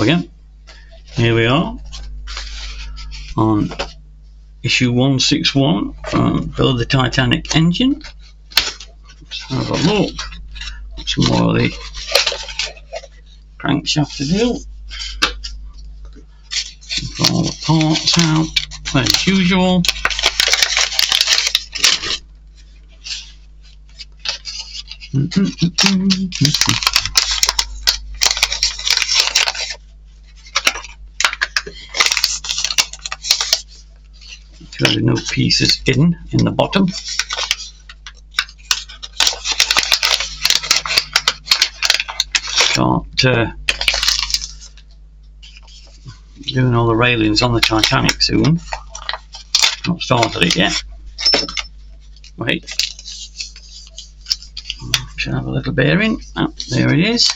we go. Here we are on issue 161 Build the Titanic Engine. Let's have a look. Some more of the crankshaft to do. Put all the parts out as usual. There's no pieces in the bottom. Start doing all the railings on the Titanic soon. Not started it yet. Wait. Should have a little bearing. Oh, there it is.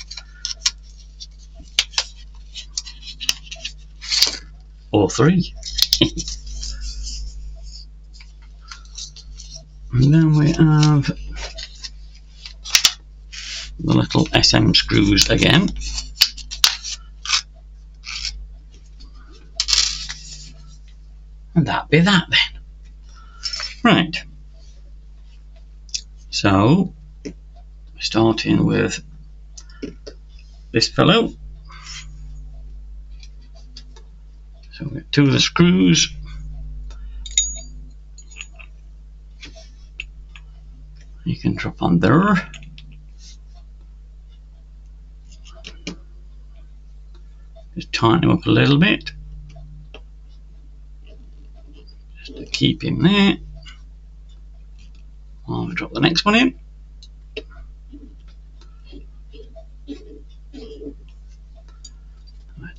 Or three. And then we have the little SM screws again. And that'd be that then. Right. So, starting with this fellow. So we get two of the screws. You can drop on there. Just tighten him up a little bit. Just to keep him there. I'll drop the next one in.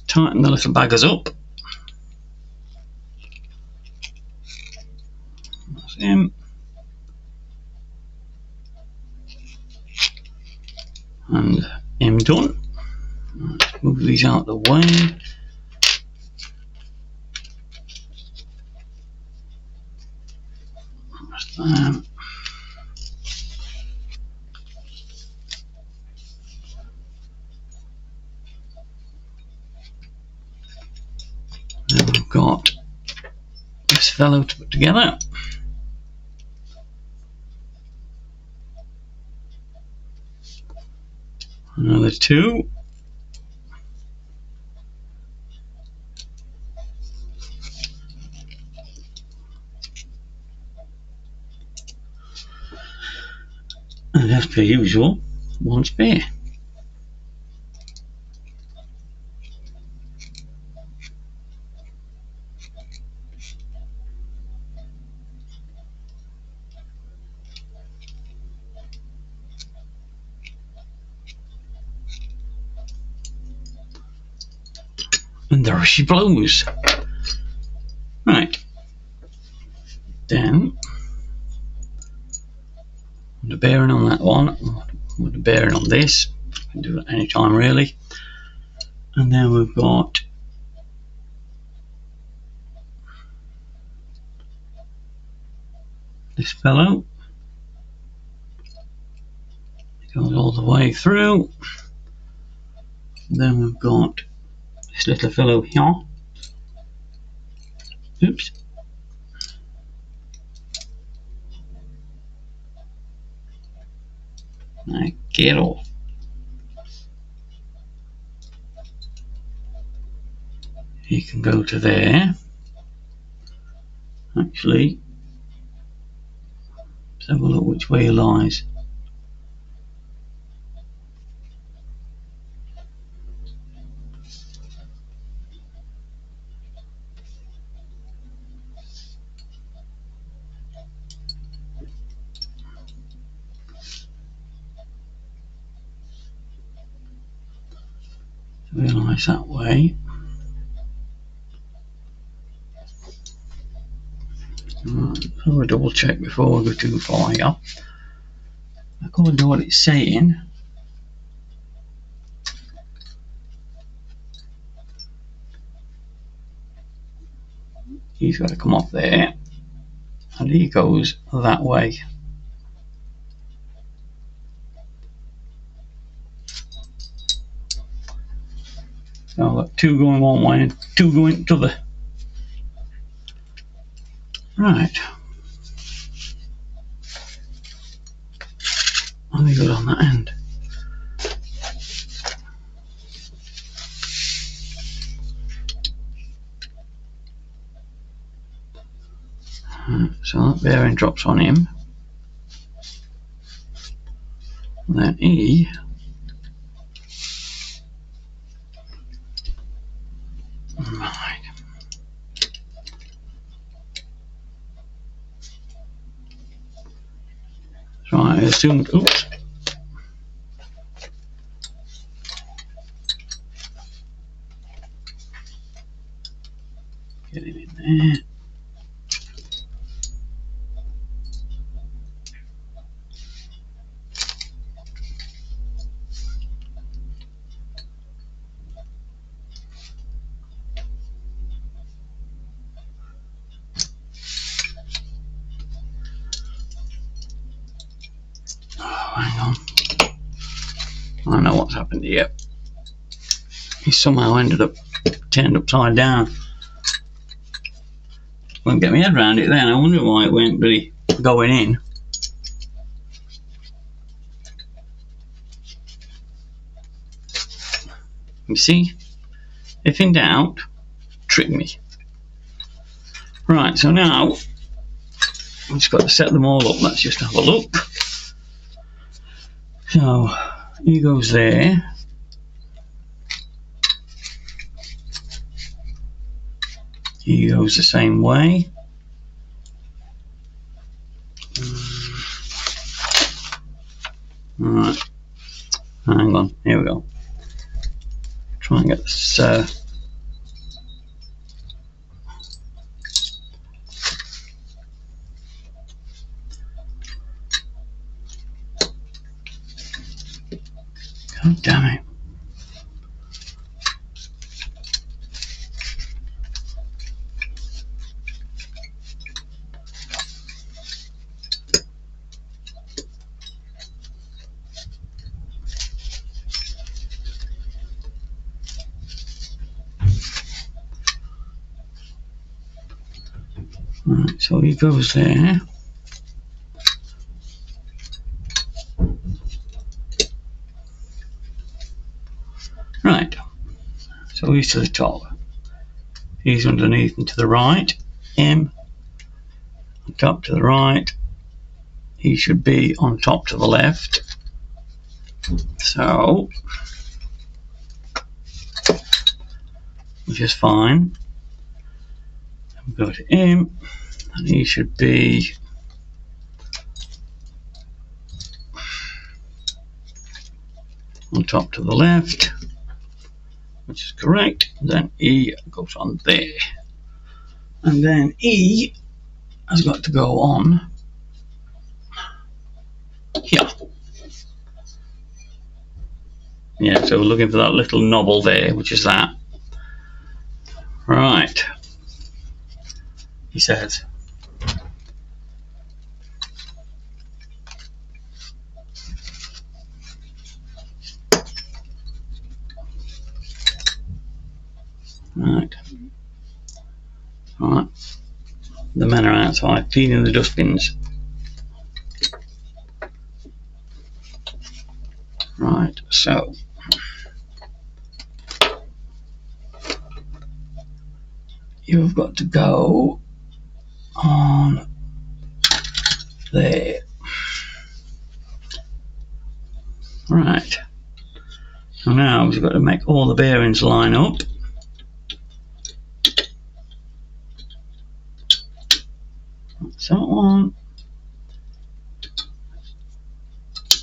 Tighten the little baggers up. That's him. And him done. Let's move these out of the way. That's that. Then we've got this fellow to put together. Another two. And as per usual, one spare. And there she blows. Right. Then the bearing on that one, with the bearing on this, you can do it any time really. And then we've got this fellow. It goes all the way through. And then we've got this little fellow here. Oops. Now get off. You can go to there. Actually, let's have a look which way he lies. Realise that way. Right, so I'll double check before I go too far here. According to what it's saying, he's got to come off there, and he goes that way. So I've got two going one way and two going the other. Right. Only good on that end. Right, so that bearing drops on him. And then E. Right. Right, I assumed. Oops. Get him in there. Oh, hang on. I know what's happened here. He somehow ended up turned upside down. Couldn't get my head around it then. I wonder why it went really going in. You see? If in doubt, trick me. Right, so now I've just got to set them all up. Let's just have a look. So he goes there. He goes the same way. Right. Hang on. Here we go. Try and get this. God damn it. Right, so he goes there. Right, so he's to the top. He's underneath and to the right. Him on top to the right. He should be on top to the left. So, which is fine. We go to him, and he should be on top to the left, which is correct. And then E goes on there. And then E has got to go on here. Yeah, so we're looking for that little knobble there, which is that. Right. He says. Right. Alright. The men are outside cleaning the dustbins. Right, so you've got to go on there. Right. So now we've got to make all the bearings line up. That's that one.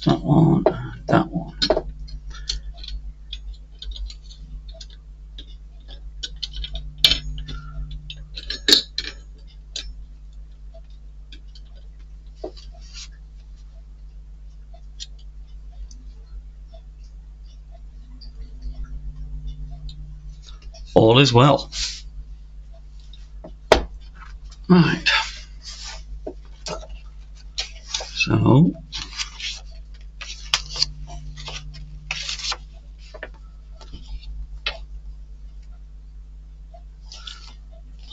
That one. That one. All is well. Right. So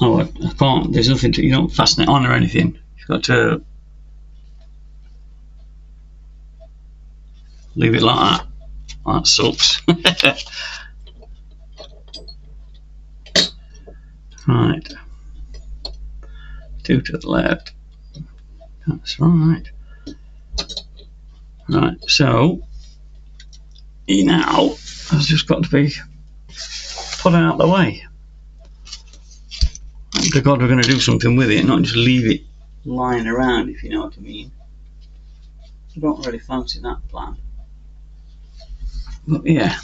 Oh, I can't. There's nothing to. You don't fasten it on or anything. You've got to leave it like that. That sucks. Right. 2 to the left. That's right. Right. So he now has just got to be put out of the way. Thank God we're going to do something with it, not just leave it lying around, if you know what I mean. I don't really fancy that plan. But yeah.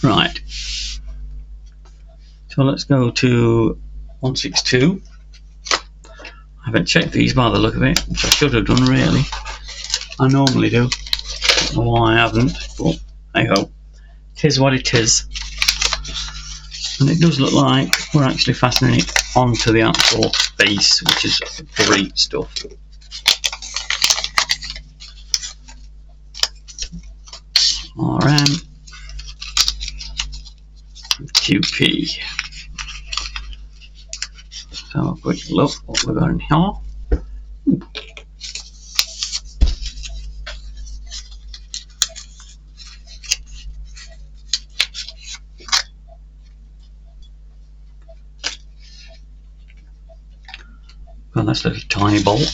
Right. So let's go to 162. I haven't checked these by the look of it, which I should have done really. I normally do. Don't know why I haven't, but hey ho. It is what it is. And it does look like we're actually fastening it onto the actual base, which is great stuff. RM QP. So a quick look what we've got in here. Well, that's a little tiny bolt.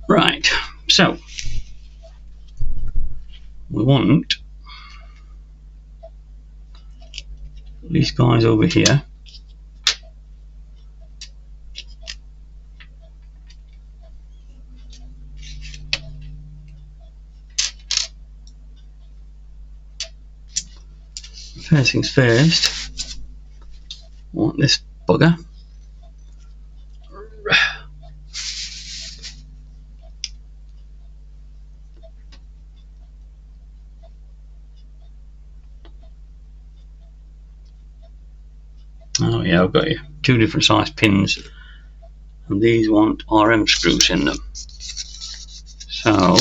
Right, so we want these guys over here. First things first, I want this bugger. Oh yeah, I've got you 2 different size pins, and these want RM screws in them. So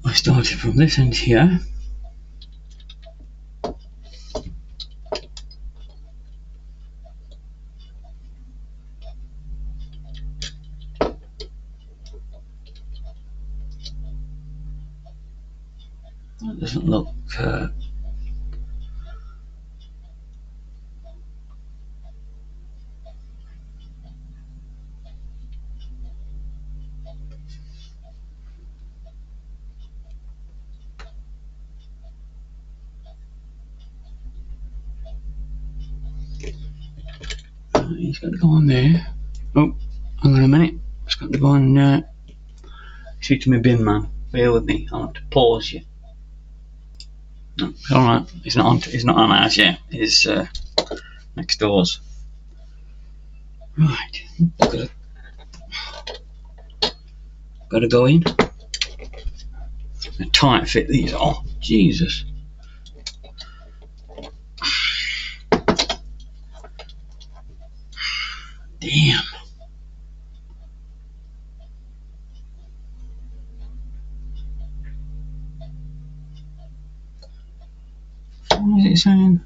I started from this end here. That doesn't look he's got to go on there. Oh, hang on a minute. It's got to go on. See to my bin, man. Bear with me. I'll have to pause you. No, it's all right. It's not on. It's not on ours yet. It's next doors. Right. Got to go in. A tight fit these. Oh, Jesus. Damn. What is it saying?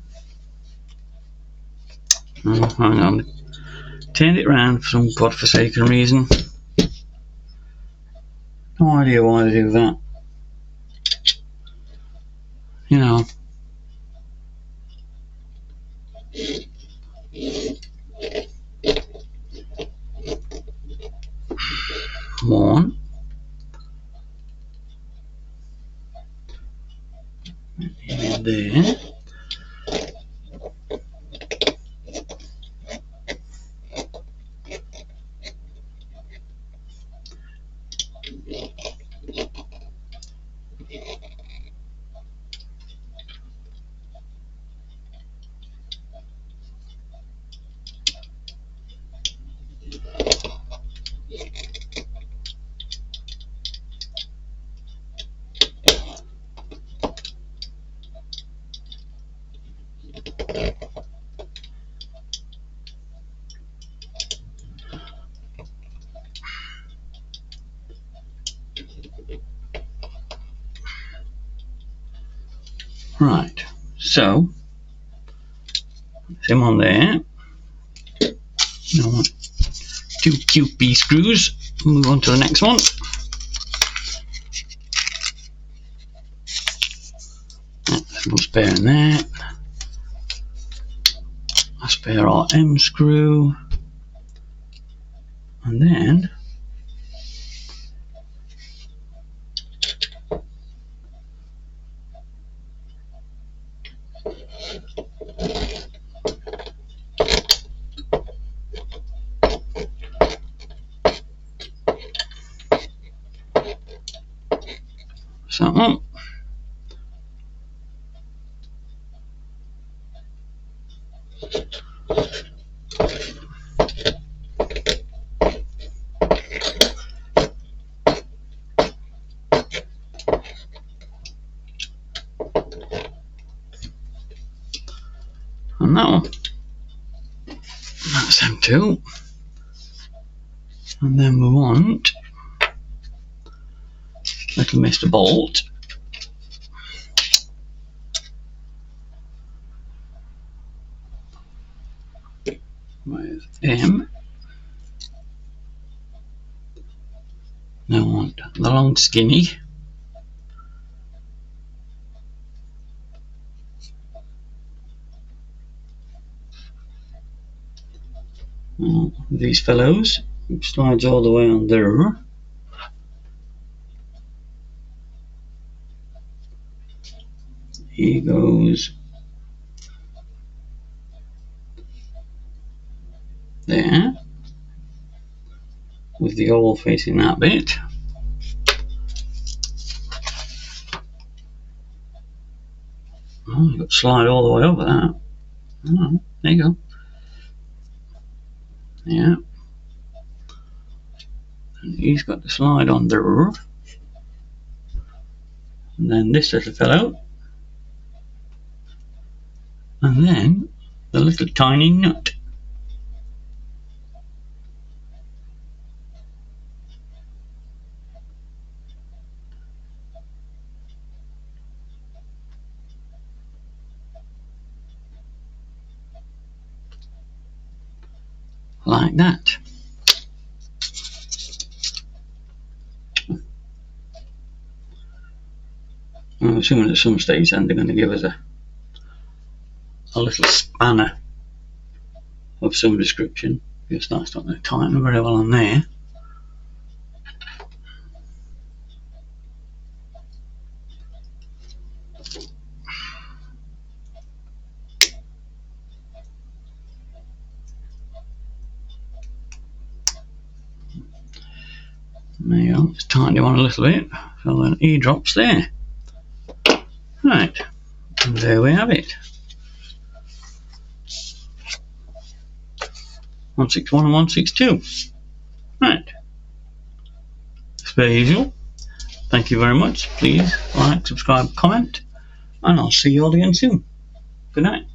Oh, hang on. Turned it round for some godforsaken reason. No idea why they do that. You know. One. And then. Right, so him on there. Now, 2 QP screws. Move on to the next one. There's no spare in there. A spare RM screw, and then something. And that one. That's them two. And then we want little Mr. Bolt. With him. Now I want the long skinny. These fellows. It slides all the way on there. He goes there, with the hole facing that bit. Oh, you've got to slide all the way over that. Oh, there you go. Yeah. And he's got to slide on there. And then this little fellow. And then the little tiny nut. Like that. I'm assuming at some stage then they're going to give us a little spanner of some description, because that's not going to tighten very well on there. There you go, just tighten it on a little bit, so then he drops there. Right, and there we have it. 161 and 162. Right. As per usual, thank you very much. Please like, subscribe, comment, and I'll see you all again soon. Good night.